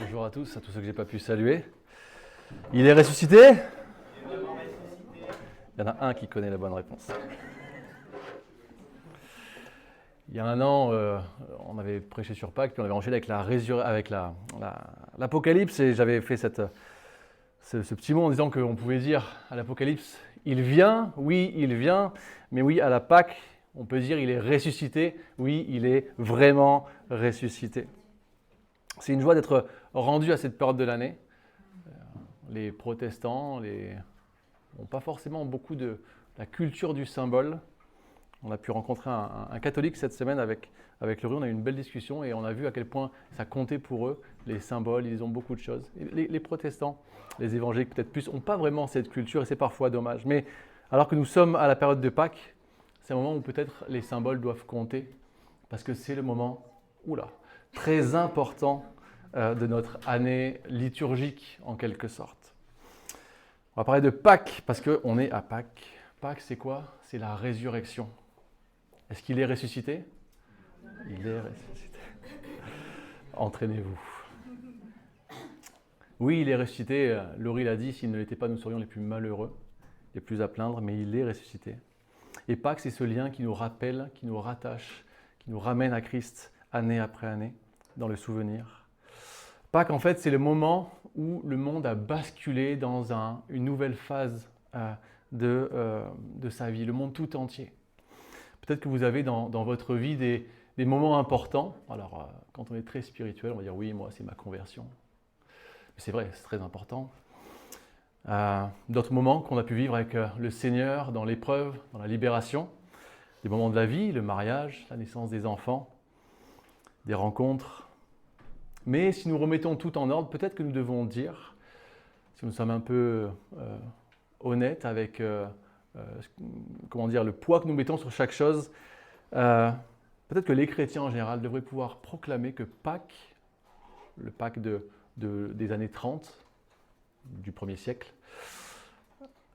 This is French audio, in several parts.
Bonjour à tous ceux que je n'ai pas pu saluer. Il est ressuscité? Il y en a un qui connaît la bonne réponse. Il y a un an, on avait prêché sur Pâques, puis on avait enchaîné avec l'Apocalypse, et j'avais fait ce petit mot en disant qu'on pouvait dire à l'Apocalypse, il vient, oui, il vient, mais oui, à la Pâques, on peut dire il est ressuscité, oui, il est vraiment ressuscité. C'est une joie d'être rendu à cette période de l'année. Les protestants n'ont pas forcément beaucoup de la culture du symbole. On a pu rencontrer un catholique cette semaine avec Laurie, on a eu une belle discussion et on a vu à quel point ça comptait pour eux, les symboles, ils ont beaucoup de choses. Les protestants, les évangéliques peut-être plus, n'ont pas vraiment cette culture et c'est parfois dommage. Mais alors que nous sommes à la période de Pâques, c'est un moment où peut-être les symboles doivent compter parce que c'est le moment, très important de notre année liturgique en quelque sorte. On va parler de Pâques parce qu'on est à Pâques. Pâques, c'est quoi? C'est la résurrection. Est-ce qu'il est ressuscité? Il est ressuscité. Entraînez-vous. Oui, il est ressuscité. Laurie l'a dit, s'il ne l'était pas, nous serions les plus malheureux, les plus à plaindre, mais il est ressuscité. Et Pâques, c'est ce lien qui nous rappelle, qui nous rattache, qui nous ramène à Christ année après année, dans le souvenir. Pâques, en fait, c'est le moment où le monde a basculé dans une nouvelle phase de sa vie, le monde tout entier. Peut-être que vous avez dans votre vie des moments importants. Alors, quand on est très spirituel, on va dire oui, moi, c'est ma conversion. C'est vrai, c'est très important. D'autres moments qu'on a pu vivre avec le Seigneur dans l'épreuve, dans la libération. Des moments de la vie, le mariage, la naissance des enfants, des rencontres. Mais si nous remettons tout en ordre, peut-être que nous devons dire, si nous sommes un peu honnêtes avec le poids que nous mettons sur chaque chose, peut-être que les chrétiens en général devraient pouvoir proclamer que Pâques, le Pâques des années 30, du 1er siècle,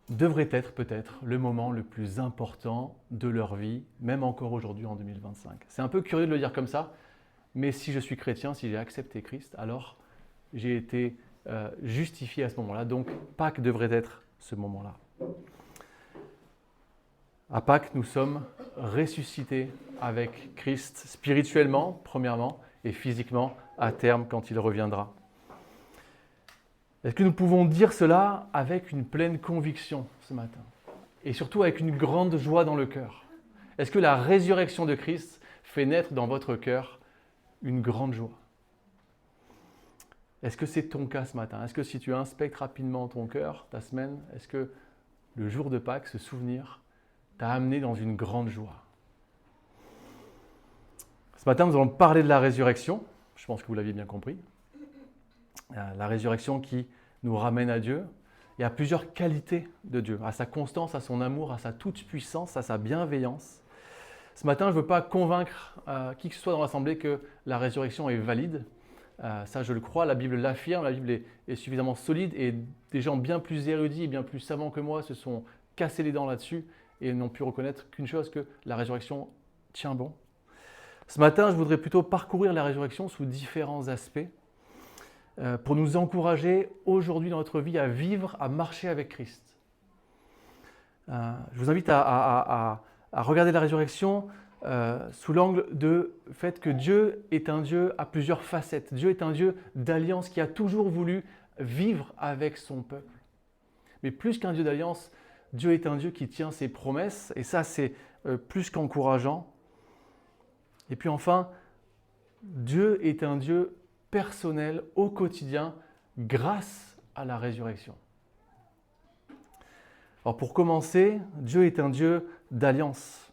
devrait être peut-être le moment le plus important de leur vie, même encore aujourd'hui en 2025. C'est un peu curieux de le dire comme ça, mais si je suis chrétien, si j'ai accepté Christ, alors j'ai été justifié à ce moment-là. Donc Pâques devrait être ce moment-là. À Pâques, nous sommes ressuscités avec Christ spirituellement, premièrement, et physiquement à terme quand il reviendra. Est-ce que nous pouvons dire cela avec une pleine conviction ce matin? Et surtout avec une grande joie dans le cœur? Est-ce que la résurrection de Christ fait naître dans votre cœur une grande joie? Est-ce que c'est ton cas ce matin? Est-ce que si tu inspectes rapidement ton cœur, ta semaine, est-ce que le jour de Pâques, ce souvenir, t'a amené dans une grande joie? Ce matin, nous allons parler de la résurrection. Je pense que vous l'aviez bien compris. La résurrection qui nous ramène à Dieu et à plusieurs qualités de Dieu, à sa constance, à son amour, à sa toute-puissance, à sa bienveillance. Ce matin, je ne veux pas convaincre qui que ce soit dans l'Assemblée que la résurrection est valide. Ça, je le crois, la Bible l'affirme, la Bible est suffisamment solide et des gens bien plus érudits et bien plus savants que moi se sont cassés les dents là-dessus et n'ont pu reconnaître qu'une chose, que la résurrection tient bon. Ce matin, je voudrais plutôt parcourir la résurrection sous différents aspects pour nous encourager aujourd'hui dans notre vie à vivre, à marcher avec Christ. Je vous invite à regarder la résurrection sous l'angle de fait que Dieu est un Dieu à plusieurs facettes. Dieu est un Dieu d'alliance qui a toujours voulu vivre avec son peuple. Mais plus qu'un Dieu d'alliance, Dieu est un Dieu qui tient ses promesses et ça c'est plus qu'encourageant. Et puis enfin, Dieu est un Dieu personnel au quotidien grâce à la résurrection. Alors pour commencer, Dieu est un Dieu d'alliance.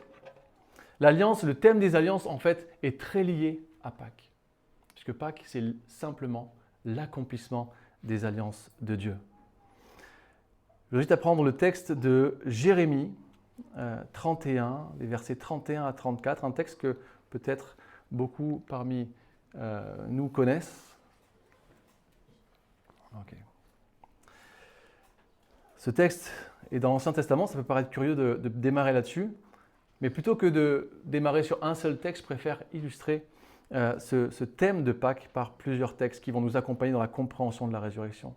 L'alliance, le thème des alliances en fait est très lié à Pâques. Puisque Pâques c'est simplement l'accomplissement des alliances de Dieu. Je vous invite à prendre le texte de Jérémie 31, les versets 31 à 34, un texte que peut-être beaucoup parmi nous connaissent. Okay. Ce texte est dans l'Ancien Testament, ça peut paraître curieux de démarrer là-dessus, mais plutôt que de démarrer sur un seul texte, je préfère illustrer ce thème de Pâques par plusieurs textes qui vont nous accompagner dans la compréhension de la résurrection.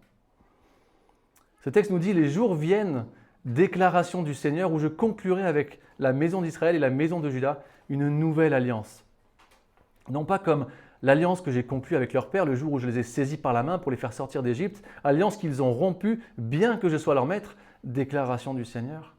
Ce texte nous dit « Les jours viennent, déclaration du Seigneur, où je conclurai avec la maison d'Israël et la maison de Juda une nouvelle alliance. » Non pas comme l'alliance que j'ai conclue avec leur père le jour où je les ai saisis par la main pour les faire sortir d'Égypte, alliance qu'ils ont rompue, bien que je sois leur maître, déclaration du Seigneur.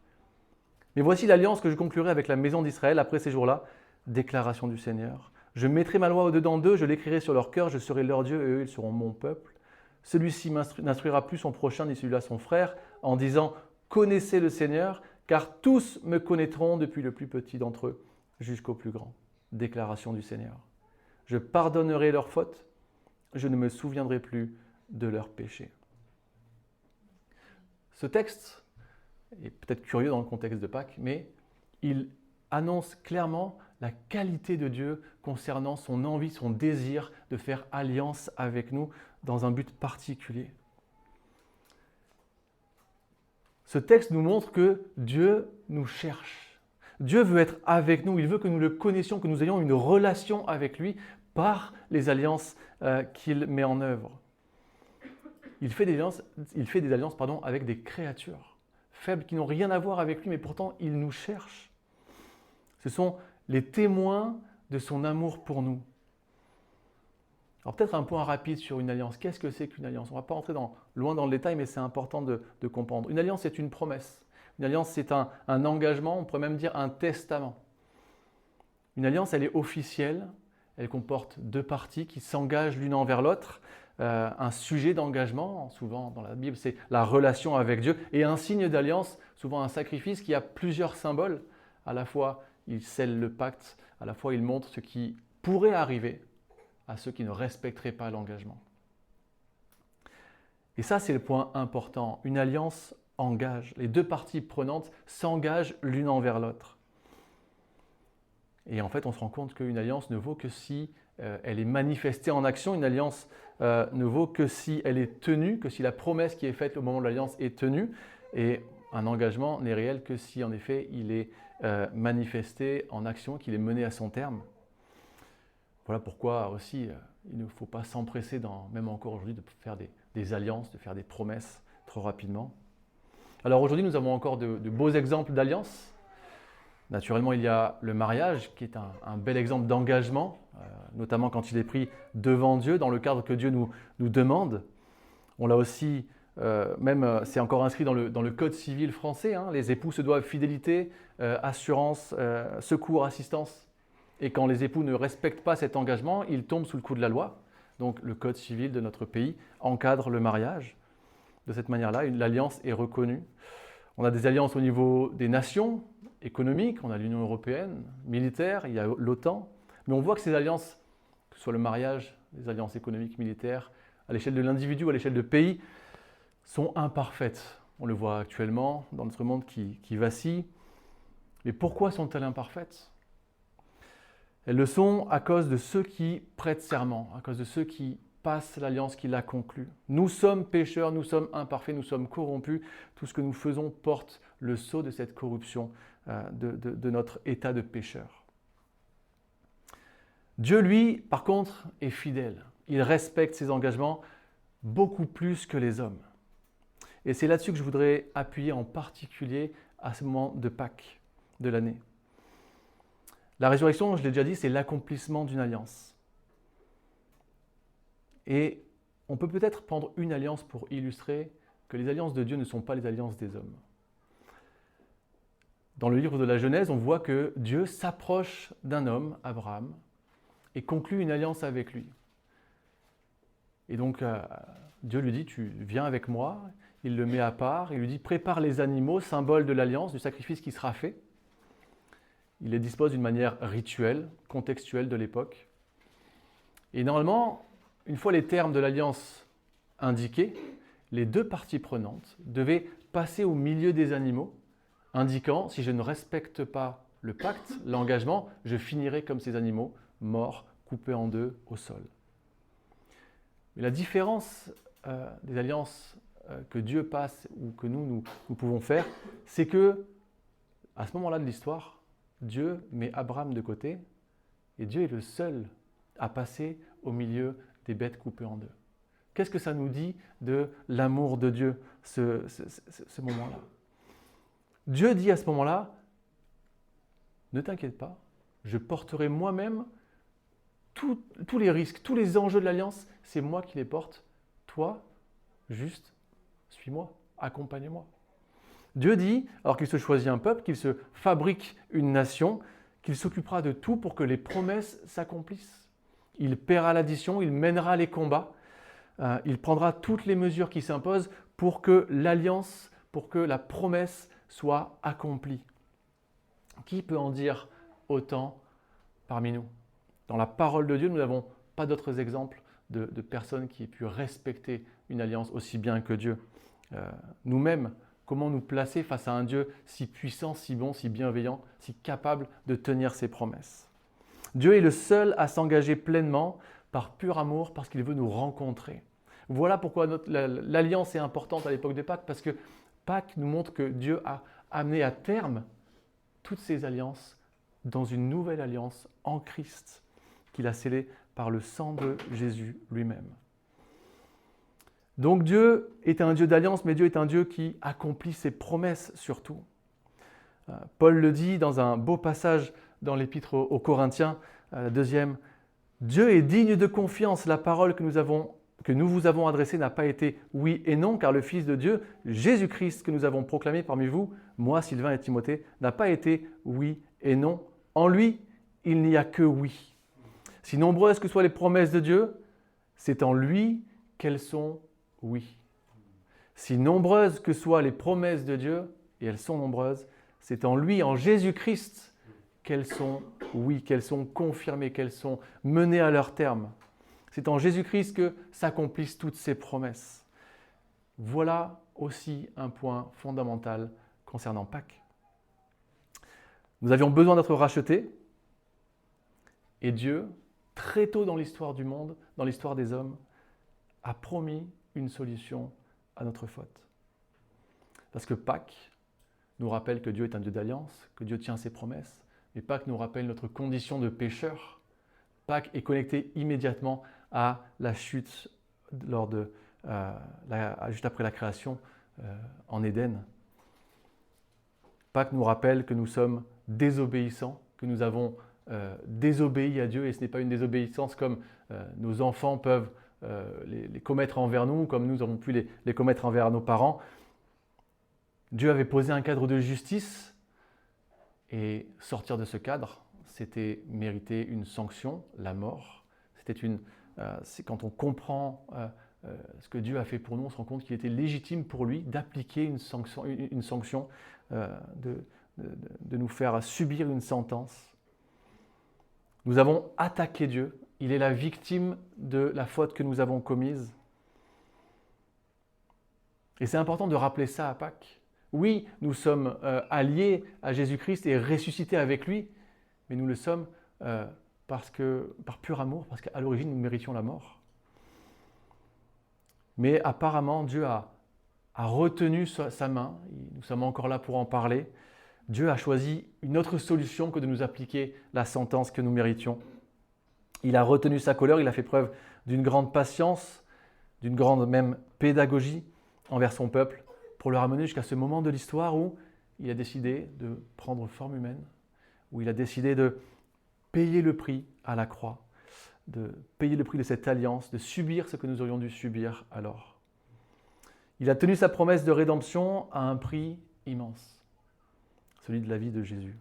Mais voici l'alliance que je conclurai avec la maison d'Israël après ces jours-là, déclaration du Seigneur. Je mettrai ma loi au-dedans d'eux, je l'écrirai sur leur cœur, je serai leur Dieu et eux, ils seront mon peuple. Celui-ci n'instruira plus son prochain ni celui-là son frère, en disant « Connaissez le Seigneur, car tous me connaîtront depuis le plus petit d'entre eux jusqu'au plus grand. » Déclaration du Seigneur. Je pardonnerai leurs fautes, je ne me souviendrai plus de leurs péchés. Ce texte est peut-être curieux dans le contexte de Pâques, mais il annonce clairement la qualité de Dieu concernant son envie, son désir de faire alliance avec nous dans un but particulier. Ce texte nous montre que Dieu nous cherche. Dieu veut être avec nous, il veut que nous le connaissions, que nous ayons une relation avec lui par les alliances qu'il met en œuvre. Il fait des alliances, avec des créatures faibles qui n'ont rien à voir avec lui, mais pourtant il nous cherche. Ce sont les témoins de son amour pour nous. Alors peut-être un point rapide sur une alliance. Qu'est-ce que c'est qu'une alliance? On ne va pas entrer loin dans le détail, mais c'est important de comprendre. Une alliance, c'est une promesse. Une alliance, c'est un engagement, on pourrait même dire un testament. Une alliance, elle est officielle, elle comporte deux parties qui s'engagent l'une envers l'autre. Un sujet d'engagement, souvent dans la Bible, c'est la relation avec Dieu, et un signe d'alliance, souvent un sacrifice qui a plusieurs symboles. À la fois, il scelle le pacte, à la fois, il montre ce qui pourrait arriver à ceux qui ne respecteraient pas l'engagement. Et ça, c'est le point important. Une alliance engage. Les deux parties prenantes s'engagent l'une envers l'autre. Et en fait, on se rend compte qu'une alliance ne vaut que si elle est manifestée en action. Une alliance ne vaut que si elle est tenue, que si la promesse qui est faite au moment de l'alliance est tenue. Et un engagement n'est réel que si, en effet, il est manifesté en action, qu'il est mené à son terme. Voilà pourquoi aussi, il ne faut pas s'empresser, même encore aujourd'hui, de faire des alliances, de faire des promesses trop rapidement. Alors aujourd'hui, nous avons encore de beaux exemples d'alliances. Naturellement, il y a le mariage, qui est un bel exemple d'engagement, notamment quand il est pris devant Dieu, dans le cadre que Dieu nous demande. On l'a aussi, c'est encore inscrit dans le Code civil français, hein, les époux se doivent fidélité, assurance, secours, assistance. Et quand les époux ne respectent pas cet engagement, ils tombent sous le coup de la loi. Donc le Code civil de notre pays encadre le mariage. De cette manière-là, l'alliance est reconnue. On a des alliances au niveau des nations économiques, on a l'Union européenne, militaire, il y a l'OTAN. Mais on voit que ces alliances, que ce soit le mariage, les alliances économiques, militaires, à l'échelle de l'individu ou à l'échelle de pays, sont imparfaites. On le voit actuellement dans notre monde qui vacille. Mais pourquoi sont-elles imparfaites? Elles le sont à cause de ceux qui prêtent serment, à cause de ceux qui passent l'alliance qui l'a conclue. Nous sommes pécheurs, nous sommes imparfaits, nous sommes corrompus. Tout ce que nous faisons porte le sceau de cette corruption, de notre état de pécheur. Dieu, lui, par contre, est fidèle. Il respecte ses engagements beaucoup plus que les hommes. Et c'est là-dessus que je voudrais appuyer en particulier à ce moment de Pâques de l'année. La résurrection, je l'ai déjà dit, c'est l'accomplissement d'une alliance. Et on peut peut-être prendre une alliance pour illustrer que les alliances de Dieu ne sont pas les alliances des hommes. Dans le livre de la Genèse, on voit que Dieu s'approche d'un homme, Abraham, et conclut une alliance avec lui. Et donc, Dieu lui dit, tu viens avec moi, il le met à part, il lui dit, prépare les animaux, symbole de l'alliance, du sacrifice qui sera fait. Il les dispose d'une manière rituelle, contextuelle de l'époque. Et normalement, une fois les termes de l'alliance indiqués, les deux parties prenantes devaient passer au milieu des animaux, indiquant, si je ne respecte pas le pacte, l'engagement, je finirai comme ces animaux, morts, coupés en deux au sol. Mais la différence des alliances que Dieu passe ou que nous pouvons faire, c'est que, à ce moment-là de l'histoire, Dieu met Abraham de côté et Dieu est le seul à passer au milieu des bêtes coupées en deux. Qu'est-ce que ça nous dit de l'amour de Dieu, ce moment-là? Dieu dit à ce moment-là, ne t'inquiète pas, je porterai moi-même tous les risques, tous les enjeux de l'alliance, c'est moi qui les porte. Toi, juste, suis-moi, accompagne-moi. Dieu dit, alors qu'il se choisit un peuple, qu'il se fabrique une nation, qu'il s'occupera de tout pour que les promesses s'accomplissent. Il paiera l'addition, il mènera les combats, il prendra toutes les mesures qui s'imposent pour que l'alliance, pour que la promesse soit accomplie. Qui peut en dire autant parmi nous? Dans la parole de Dieu, nous n'avons pas d'autres exemples de personnes qui aient pu respecter une alliance aussi bien que Dieu. Nous-mêmes, comment nous placer face à un Dieu si puissant, si bon, si bienveillant, si capable de tenir ses promesses? Dieu est le seul à s'engager pleinement par pur amour parce qu'il veut nous rencontrer. Voilà pourquoi l'alliance est importante à l'époque de Pâques, parce que Pâques nous montre que Dieu a amené à terme toutes ces alliances dans une nouvelle alliance en Christ qu'il a scellée par le sang de Jésus lui-même. Donc Dieu est un Dieu d'alliance, mais Dieu est un Dieu qui accomplit ses promesses surtout. Paul le dit dans un beau passage dans l'Épître aux Corinthiens, la deuxième, « Dieu est digne de confiance, la parole que nous vous avons adressée n'a pas été oui et non, car le Fils de Dieu, Jésus-Christ, que nous avons proclamé parmi vous, moi, Sylvain et Timothée, n'a pas été oui et non. En lui, il n'y a que oui. Si nombreuses que soient les promesses de Dieu, c'est en lui qu'elles sont oui. Si nombreuses que soient les promesses de Dieu, et elles sont nombreuses, c'est en lui, en Jésus-Christ, qu'elles sont oui, qu'elles sont confirmées, qu'elles sont menées à leur terme. C'est en Jésus-Christ que s'accomplissent toutes ces promesses. Voilà aussi un point fondamental concernant Pâques. Nous avions besoin d'être rachetés et Dieu, très tôt dans l'histoire du monde, dans l'histoire des hommes, a promis une solution à notre faute. Parce que Pâques nous rappelle que Dieu est un Dieu d'alliance, que Dieu tient ses promesses, et Pâques nous rappelle notre condition de pécheur. Pâques est connecté immédiatement à la chute juste après la création en Éden. Pâques nous rappelle que nous sommes désobéissants, que nous avons désobéi à Dieu, et ce n'est pas une désobéissance comme nos enfants peuvent les commettre envers nous, comme nous avons pu les commettre envers nos parents. Dieu avait posé un cadre de justice, et sortir de ce cadre, c'était mériter une sanction, la mort. C'est quand on comprend ce que Dieu a fait pour nous, on se rend compte qu'il était légitime pour lui d'appliquer une sanction, de nous faire subir une sentence. Nous avons attaqué Dieu. Il est la victime de la faute que nous avons commise. Et c'est important de rappeler ça à Pâques. Oui, nous sommes alliés à Jésus-Christ et ressuscités avec lui, mais nous le sommes par pur amour, parce qu'à l'origine, nous méritions la mort. Mais apparemment, Dieu a retenu sa main, nous sommes encore là pour en parler. Dieu a choisi une autre solution que de nous appliquer la sentence que nous méritions. Il a retenu sa colère, il a fait preuve d'une grande patience, d'une grande même pédagogie envers son peuple, pour le ramener jusqu'à ce moment de l'histoire où il a décidé de prendre forme humaine, où il a décidé de payer le prix à la croix, de payer le prix de cette alliance, de subir ce que nous aurions dû subir alors. Il a tenu sa promesse de rédemption à un prix immense, celui de la vie de Jésus.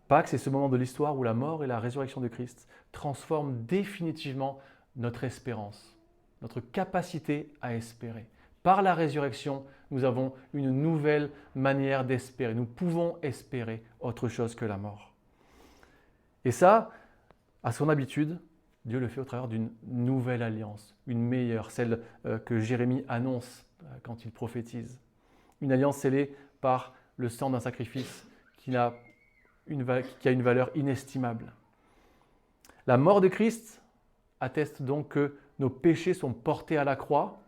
Pâques, c'est ce moment de l'histoire où la mort et la résurrection de Christ transforment définitivement notre espérance, notre capacité à espérer. Par la résurrection, nous avons une nouvelle manière d'espérer. Nous pouvons espérer autre chose que la mort. Et ça, à son habitude, Dieu le fait au travers d'une nouvelle alliance, une meilleure, celle que Jérémie annonce quand il prophétise. Une alliance scellée par le sang d'un sacrifice qui a une valeur inestimable. La mort de Christ atteste donc que nos péchés sont portés à la croix.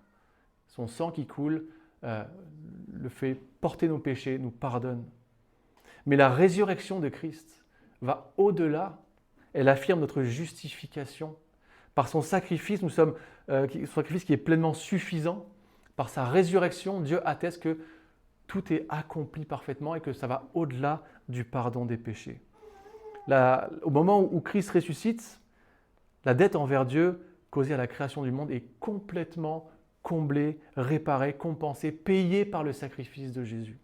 Son sang qui coule le fait porter nos péchés, nous pardonne. Mais la résurrection de Christ va au-delà. elle affirme notre justification. Par son sacrifice, son sacrifice qui est pleinement suffisant. Par sa résurrection, Dieu atteste que tout est accompli parfaitement et que ça va au-delà du pardon des péchés. Au moment où Christ ressuscite, la dette envers Dieu causée à la création du monde est complètement comblée, réparée, compensée, payée par le sacrifice de Jésus.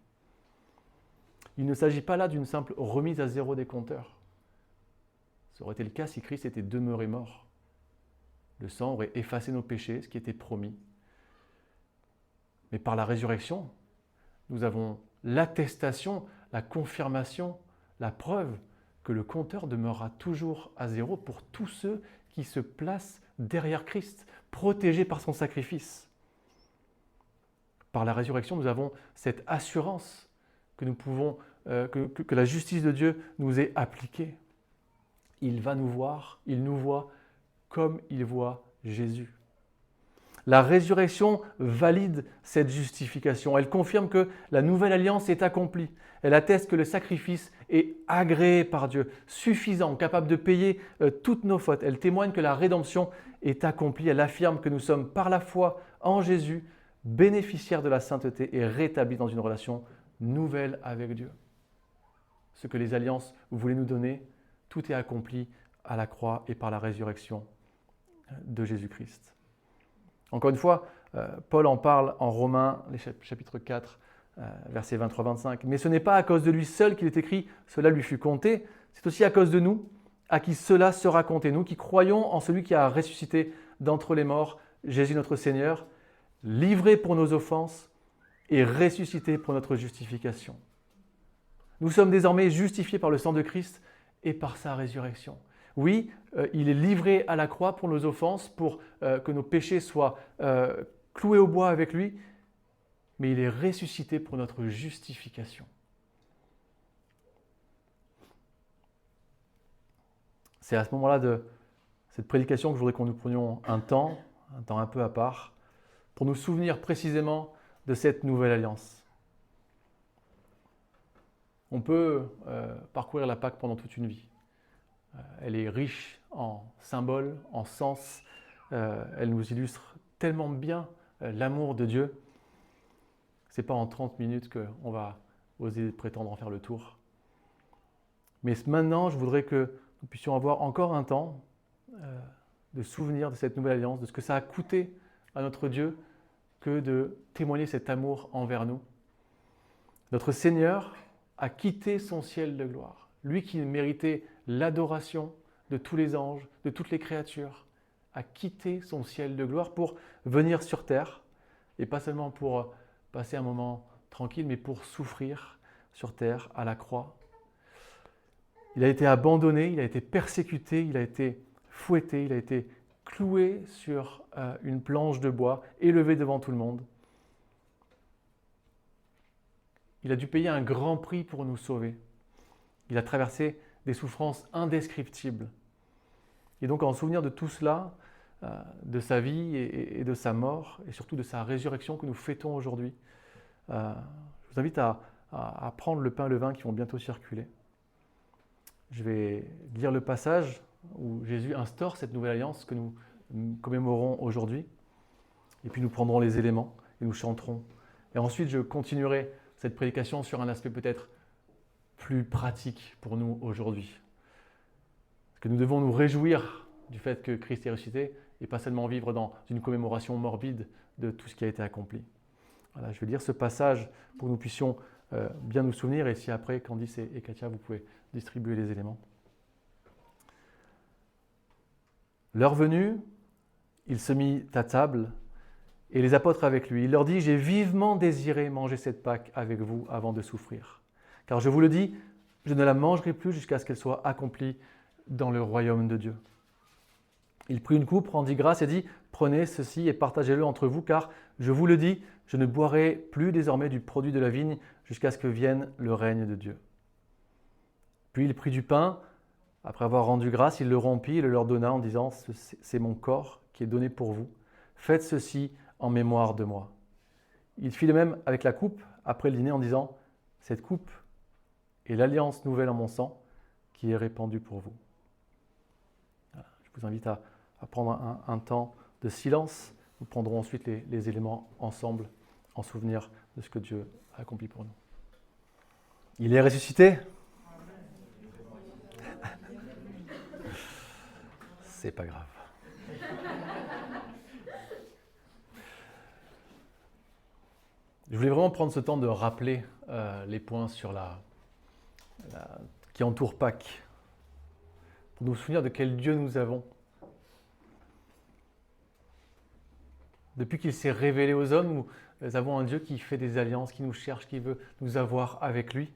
Il ne s'agit pas là d'une simple remise à zéro des compteurs. Ça aurait été le cas si Christ était demeuré mort. Le sang aurait effacé nos péchés, ce qui était promis. Mais par la résurrection, nous avons l'attestation, la confirmation, la preuve que le compteur demeurera toujours à zéro pour tous ceux qui se placent derrière Christ, protégés par son sacrifice. Par la résurrection, nous avons cette assurance que nous pouvons, que la justice de Dieu nous est appliquée. Il va nous voir, il nous voit comme il voit Jésus. La résurrection valide cette justification. Elle confirme que la nouvelle alliance est accomplie. Elle atteste que le sacrifice est agréé par Dieu, suffisant, capable de payer toutes nos fautes. Elle témoigne que la rédemption est accomplie. Elle affirme que nous sommes par la foi en Jésus bénéficiaires de la sainteté et rétablis dans une relation nouvelle avec Dieu. Ce que les alliances voulaient nous donner, tout est accompli à la croix et par la résurrection de Jésus-Christ. Encore une fois, Paul en parle en Romains, chapitre 4, versets 23-25. Mais ce n'est pas à cause de lui seul qu'il est écrit « Cela lui fut compté », c'est aussi à cause de nous, à qui cela sera compté. Nous qui croyons en celui qui a ressuscité d'entre les morts, Jésus notre Seigneur, livré pour nos offenses et ressuscité pour notre justification. Nous sommes désormais justifiés par le sang de Christ et par sa résurrection. Oui, il est livré à la croix pour nos offenses, pour que nos péchés soient cloués au bois avec lui, mais il est ressuscité pour notre justification. C'est à ce moment-là de cette prédication que je voudrais qu'on nous prenions un temps un peu à part, pour nous souvenir précisément de cette nouvelle alliance. On peut parcourir la Pâque pendant toute une vie. Elle est riche en symboles, en sens. Elle nous illustre tellement bien l'amour de Dieu. Ce n'est pas en 30 minutes qu'on va oser prétendre en faire le tour. Mais maintenant, je voudrais que nous puissions avoir encore un temps de souvenir de cette nouvelle alliance, de ce que ça a coûté à notre Dieu que de témoigner cet amour envers nous. Notre Seigneur a quitté son ciel de gloire. Lui qui méritait l'adoration de tous les anges, de toutes les créatures, a quitté son ciel de gloire pour venir sur terre, et pas seulement pour passer un moment tranquille, mais pour souffrir sur terre, à la croix. Il a été abandonné, il a été persécuté, il a été fouetté, il a été cloué sur une planche de bois, élevé devant tout le monde. Il a dû payer un grand prix pour nous sauver. Il a traversé des souffrances indescriptibles. Et donc, en souvenir de tout cela, de sa vie et de sa mort, et surtout de sa résurrection que nous fêtons aujourd'hui, je vous invite à prendre le pain et le vin qui vont bientôt circuler. Je vais lire le passage où Jésus instaure cette nouvelle alliance que nous commémorons aujourd'hui. Et puis nous prendrons les éléments et nous chanterons. Et ensuite, je continuerai cette prédication sur un aspect peut-être plus pratique pour nous aujourd'hui. Parce que nous devons nous réjouir du fait que Christ est ressuscité et pas seulement vivre dans une commémoration morbide de tout ce qui a été accompli. Voilà, je vais lire ce passage pour que nous puissions bien nous souvenir, et si après, Candice et Katia, vous pouvez distribuer les éléments. L'heure venue, il se mit à table et les apôtres avec lui. Il leur dit « J'ai vivement désiré manger cette Pâque avec vous avant de souffrir. Car je vous le dis, je ne la mangerai plus jusqu'à ce qu'elle soit accomplie dans le royaume de Dieu. » Il prit une coupe, rendit grâce et dit « Prenez ceci et partagez-le entre vous, car je vous le dis, je ne boirai plus désormais du produit de la vigne jusqu'à ce que vienne le règne de Dieu. » Puis il prit du pain, après avoir rendu grâce, il le rompit et le leur donna en disant « C'est mon corps qui est donné pour vous. Faites ceci en mémoire de moi. » Il fit de même avec la coupe après le dîner en disant « Cette coupe est l'alliance nouvelle en mon sang qui est répandue pour vous. » Je vous invite à prendre un temps de silence. Nous prendrons ensuite les éléments ensemble en souvenir de ce que Dieu a accompli pour nous. Il est ressuscité. C'est pas grave. Je voulais vraiment prendre ce temps de rappeler les points sur qui entourent Pâques, pour nous souvenir de quel Dieu nous avons. Depuis qu'il s'est révélé aux hommes, nous avons un Dieu qui fait des alliances, qui nous cherche, qui veut nous avoir avec lui.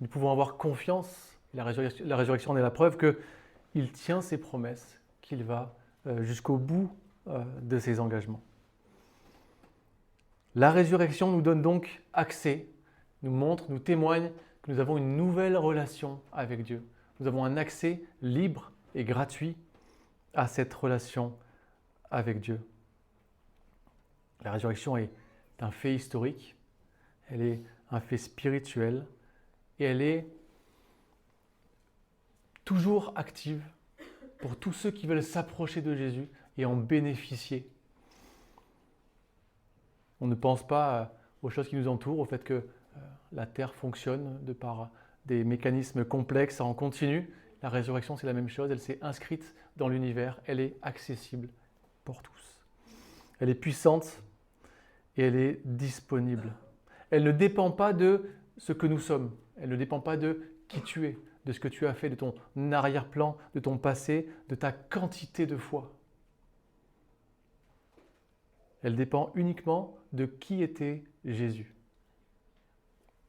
Nous pouvons avoir confiance, la résurrection en est la preuve, qu'il tient ses promesses, qu'il va jusqu'au bout de ses engagements. La résurrection nous donne donc accès, nous montre, nous témoigne que nous avons une nouvelle relation avec Dieu. Nous avons un accès libre et gratuit à cette relation avec Dieu. La résurrection est un fait historique, elle est un fait spirituel et elle est toujours active pour tous ceux qui veulent s'approcher de Jésus et en bénéficier. On ne pense pas aux choses qui nous entourent, au fait que la Terre fonctionne de par des mécanismes complexes en continu. La résurrection, c'est la même chose, elle s'est inscrite dans l'univers, elle est accessible pour tous. Elle est puissante et elle est disponible. Elle ne dépend pas de ce que nous sommes, elle ne dépend pas de qui tu es, de ce que tu as fait, de ton arrière-plan, de ton passé, de ta quantité de foi. Elle dépend uniquement de qui était Jésus.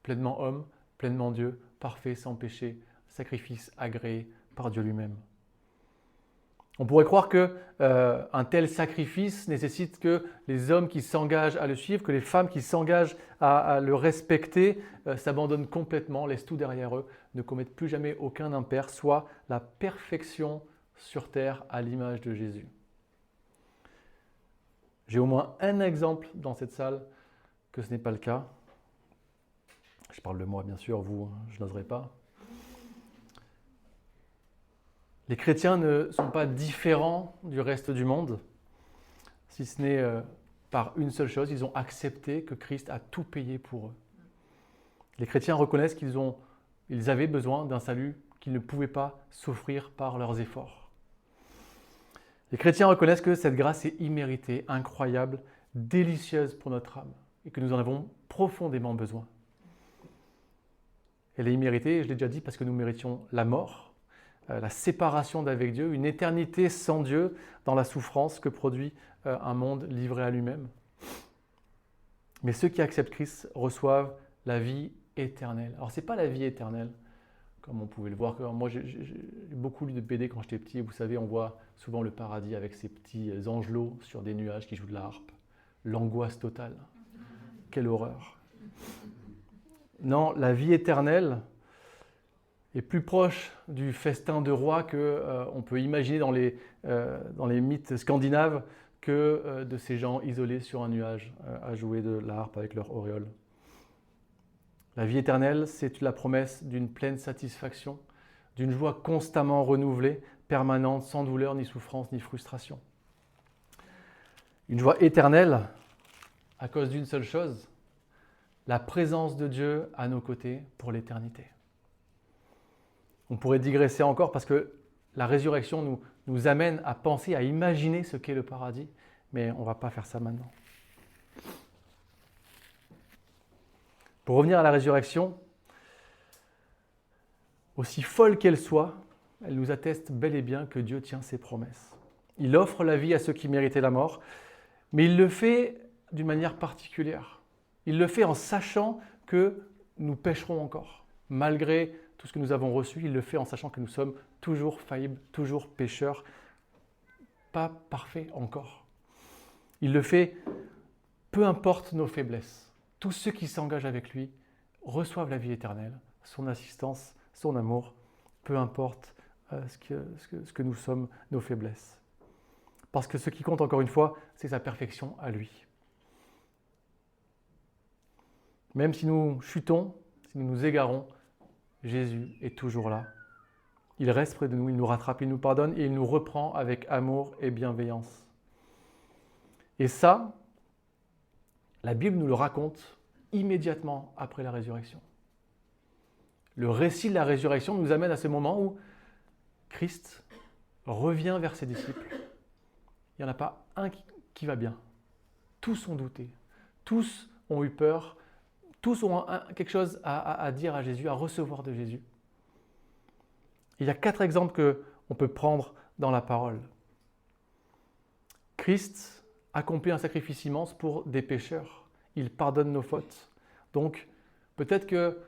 Pleinement homme, pleinement Dieu, parfait, sans péché, sacrifice agréé par Dieu lui-même. On pourrait croire qu'un tel sacrifice nécessite que les hommes qui s'engagent à le suivre, que les femmes qui s'engagent à le respecter, s'abandonnent complètement, laissent tout derrière eux, ne commettent plus jamais aucun impair, soit la perfection sur terre à l'image de Jésus. J'ai au moins un exemple dans cette salle que ce n'est pas le cas. Je parle de moi, bien sûr, vous, je n'oserais pas. Les chrétiens ne sont pas différents du reste du monde, si ce n'est par une seule chose, ils ont accepté que Christ a tout payé pour eux. Les chrétiens reconnaissent qu'ils avaient besoin d'un salut qu'ils ne pouvaient pas s'offrir par leurs efforts. Les chrétiens reconnaissent que cette grâce est imméritée, incroyable, délicieuse pour notre âme et que nous en avons profondément besoin. Elle est imméritée, je l'ai déjà dit, parce que nous méritions la mort, la séparation d'avec Dieu, une éternité sans Dieu dans la souffrance que produit un monde livré à lui-même. Mais ceux qui acceptent Christ reçoivent la vie éternelle. Alors ce n'est pas la vie éternelle, comme on pouvait le voir. Moi j'ai beaucoup lu de BD quand j'étais petit, et vous savez, on voit souvent le paradis avec ces petits angelots sur des nuages qui jouent de la harpe. L'angoisse totale. Quelle horreur. Non, la vie éternelle est plus proche du festin de roi qu'on peut imaginer dans les mythes scandinaves que de ces gens isolés sur un nuage à jouer de la harpe avec leur auréole. La vie éternelle, c'est la promesse d'une pleine satisfaction, d'une joie constamment renouvelée, permanente, sans douleur, ni souffrance, ni frustration. Une joie éternelle à cause d'une seule chose, la présence de Dieu à nos côtés pour l'éternité. On pourrait digresser encore parce que la résurrection nous amène à penser, à imaginer ce qu'est le paradis, mais on ne va pas faire ça maintenant. Pour revenir à la résurrection, aussi folle qu'elle soit, elle nous atteste bel et bien que Dieu tient ses promesses. Il offre la vie à ceux qui méritaient la mort, mais il le fait d'une manière particulière. Il le fait en sachant que nous pécherons encore. Malgré tout ce que nous avons reçu, il le fait en sachant que nous sommes toujours faillibles, toujours pécheurs, pas parfaits encore. Il le fait peu importe nos faiblesses. Tous ceux qui s'engagent avec lui reçoivent la vie éternelle, son assistance, son amour, peu importe ce que nous sommes, nos faiblesses. Parce que ce qui compte, encore une fois, c'est sa perfection à lui. Même si nous chutons, si nous nous égarons, Jésus est toujours là. Il reste près de nous, il nous rattrape, il nous pardonne et il nous reprend avec amour et bienveillance. Et ça, la Bible nous le raconte immédiatement après la résurrection. Le récit de la résurrection nous amène à ce moment où Christ revient vers ses disciples. Il n'y en a pas un qui va bien. Tous ont douté. Tous ont eu peur. Tous ont quelque chose à dire à Jésus, à recevoir de Jésus. Il y a 4 exemples qu'on peut prendre dans la parole. Christ accomplit un sacrifice immense pour des pécheurs. Il pardonne nos fautes. Donc, peut-être que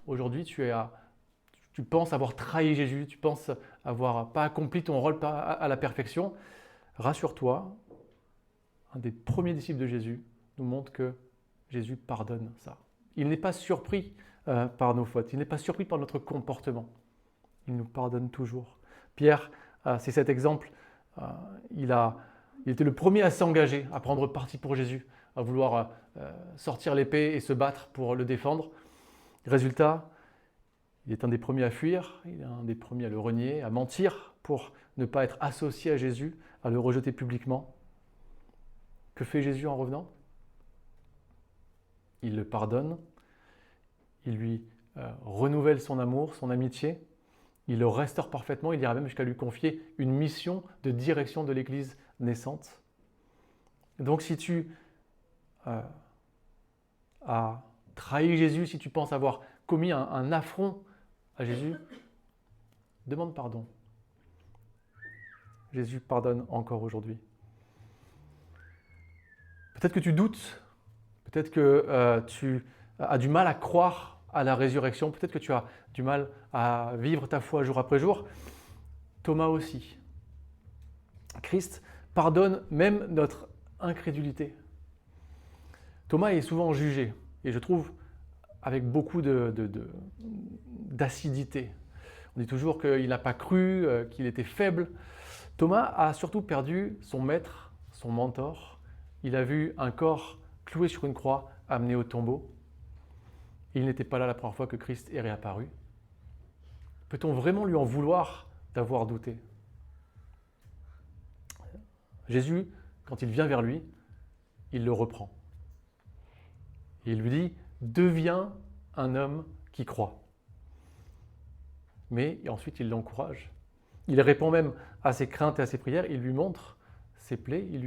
aujourd'hui, tu penses avoir trahi Jésus, tu penses avoir pas accompli ton rôle à la perfection. Rassure-toi, un des premiers disciples de Jésus nous montre que Jésus pardonne ça. Il n'est pas surpris par nos fautes, il n'est pas surpris par notre comportement. Il nous pardonne toujours. Pierre, c'est cet exemple, il était le premier à s'engager, à prendre parti pour Jésus, à vouloir sortir l'épée et se battre pour le défendre. Résultat, il est un des premiers à fuir, il est un des premiers à le renier, à mentir pour ne pas être associé à Jésus, à le rejeter publiquement. Que fait Jésus en revenant? Il le pardonne, il lui renouvelle son amour, son amitié, il le restaure parfaitement, il ira même jusqu'à lui confier une mission de direction de l'Église naissante. Donc si tu as trahi Jésus, si tu penses avoir commis un affront à Jésus, demande pardon. Jésus pardonne encore aujourd'hui. Peut-être que tu doutes, peut-être que tu as du mal à croire à la résurrection, peut-être que tu as du mal à vivre ta foi jour après jour. Thomas aussi. Christ pardonne même notre incrédulité. Thomas est souvent jugé, et je trouve avec beaucoup d'acidité. On dit toujours qu'il n'a pas cru, qu'il était faible. Thomas a surtout perdu son maître, son mentor. Il a vu un corps cloué sur une croix, amené au tombeau. Il n'était pas là la première fois que Christ est réapparu. Peut-on vraiment lui en vouloir d'avoir douté? Jésus, quand il vient vers lui, il le reprend. Et il lui dit, deviens un homme qui croit. Mais ensuite, il l'encourage. Il répond même à ses craintes et à ses prières. Il lui montre ses plaies. Il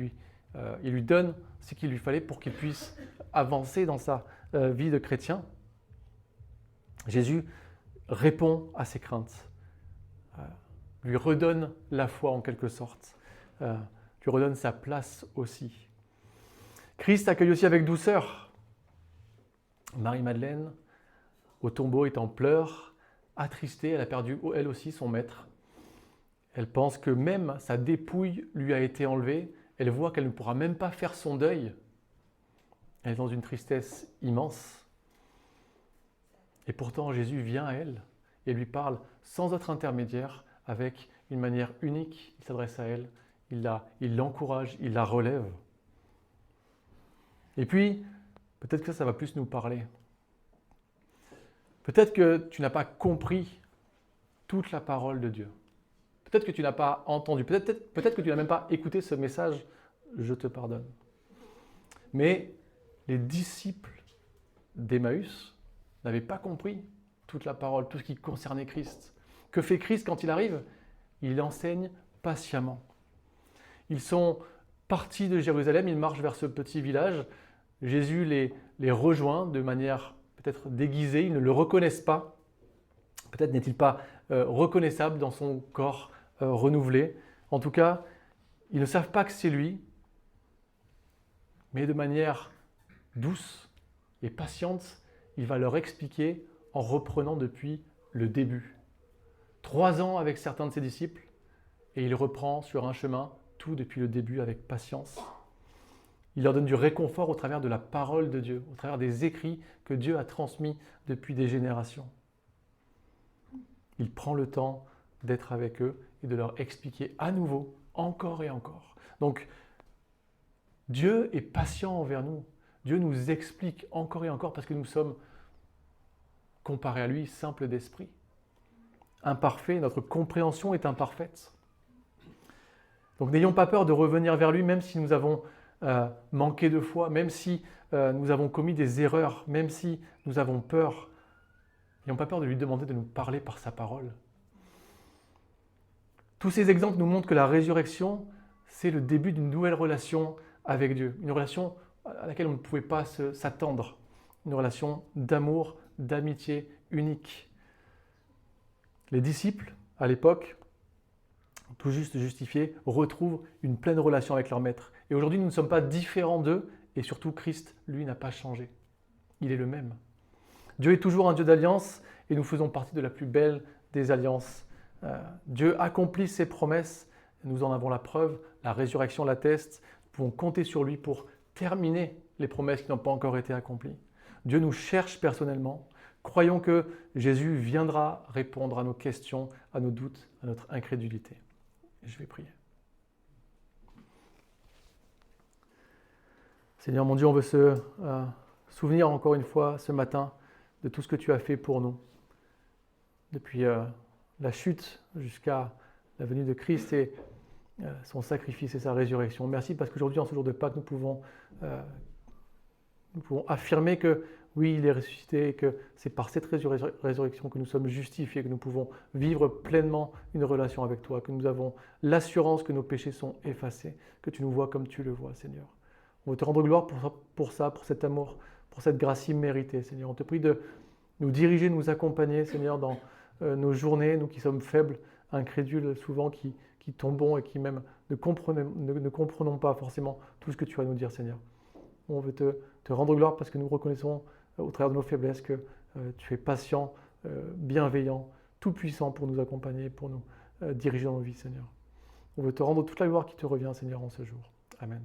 lui donne ce qu'il lui fallait pour qu'il puisse avancer dans sa vie de chrétien. Jésus répond à ses craintes, lui redonne la foi en quelque sorte, lui redonne sa place aussi. Christ accueille aussi avec douceur. Marie-Madeleine, au tombeau, est en pleurs, attristée, elle a perdu elle aussi son maître. Elle pense que même sa dépouille lui a été enlevée, elle voit qu'elle ne pourra même pas faire son deuil. Elle est dans une tristesse immense. Et pourtant, Jésus vient à elle et lui parle sans autre intermédiaire, avec une manière unique. Il s'adresse à elle, il l'encourage, il la relève. Et puis, peut-être que ça va plus nous parler. Peut-être que tu n'as pas compris toute la parole de Dieu. Peut-être que tu n'as pas entendu. Peut-être que tu n'as même pas écouté ce message « Je te pardonne ». Mais les disciples d'Emmaüs n'avaient pas compris toute la parole, tout ce qui concernait Christ. Que fait Christ quand il arrive? Il enseigne patiemment. Ils sont partis de Jérusalem, ils marchent vers ce petit village. Jésus les rejoint de manière peut-être déguisée, ils ne le reconnaissent pas. Peut-être n'est-il pas reconnaissable dans son corps renouvelé. En tout cas, ils ne savent pas que c'est lui, mais de manière douce et patiente, il va leur expliquer en reprenant depuis le début. 3 ans avec certains de ses disciples, et il reprend sur un chemin tout depuis le début avec patience. Il leur donne du réconfort au travers de la parole de Dieu, au travers des écrits que Dieu a transmis depuis des générations. Il prend le temps d'être avec eux et de leur expliquer à nouveau, encore et encore. Donc, Dieu est patient envers nous. Dieu nous explique encore et encore parce que nous sommes, comparés à lui, simples d'esprit. imparfait, notre compréhension est imparfaite. Donc n'ayons pas peur de revenir vers lui, même si nous avons manqué de foi, même si nous avons commis des erreurs, même si nous avons peur. N'ayons pas peur de lui demander de nous parler par sa parole. Tous ces exemples nous montrent que la résurrection, c'est le début d'une nouvelle relation avec Dieu, une relation à laquelle on ne pouvait pas s'attendre, une relation d'amour, d'amitié unique. Les disciples, à l'époque, tout juste justifiés, retrouvent une pleine relation avec leur Maître. Et aujourd'hui, nous ne sommes pas différents d'eux, et surtout Christ, lui, n'a pas changé. Il est le même. Dieu est toujours un Dieu d'alliance, et nous faisons partie de la plus belle des alliances. Dieu accomplit ses promesses, nous en avons la preuve, la résurrection l'atteste, nous pouvons compter sur lui pour terminer les promesses qui n'ont pas encore été accomplies. Dieu nous cherche personnellement. Croyons que Jésus viendra répondre à nos questions, à nos doutes, à notre incrédulité. Je vais prier. Seigneur mon Dieu, on veut se souvenir encore une fois ce matin de tout ce que tu as fait pour nous. Depuis la chute jusqu'à la venue de Christ et son sacrifice et sa résurrection. Merci parce qu'aujourd'hui, en ce jour de Pâques, nous pouvons affirmer que oui, il est ressuscité et que c'est par cette résurrection que nous sommes justifiés, que nous pouvons vivre pleinement une relation avec toi, que nous avons l'assurance que nos péchés sont effacés, que tu nous vois comme tu le vois, Seigneur. On veut te rendre gloire pour ça, pour cet amour, pour cette grâce imméritée, Seigneur. On te prie de nous diriger, de nous accompagner, Seigneur, dans nos journées, nous qui sommes faibles, incrédules souvent, qui tombons et qui même ne comprenons pas forcément tout ce que tu as à nous dire, Seigneur. On veut te rendre gloire parce que nous reconnaissons au travers de nos faiblesses que tu es patient, bienveillant, tout-puissant pour nous accompagner, pour nous diriger dans nos vies, Seigneur. On veut te rendre toute la gloire qui te revient, Seigneur, en ce jour. Amen.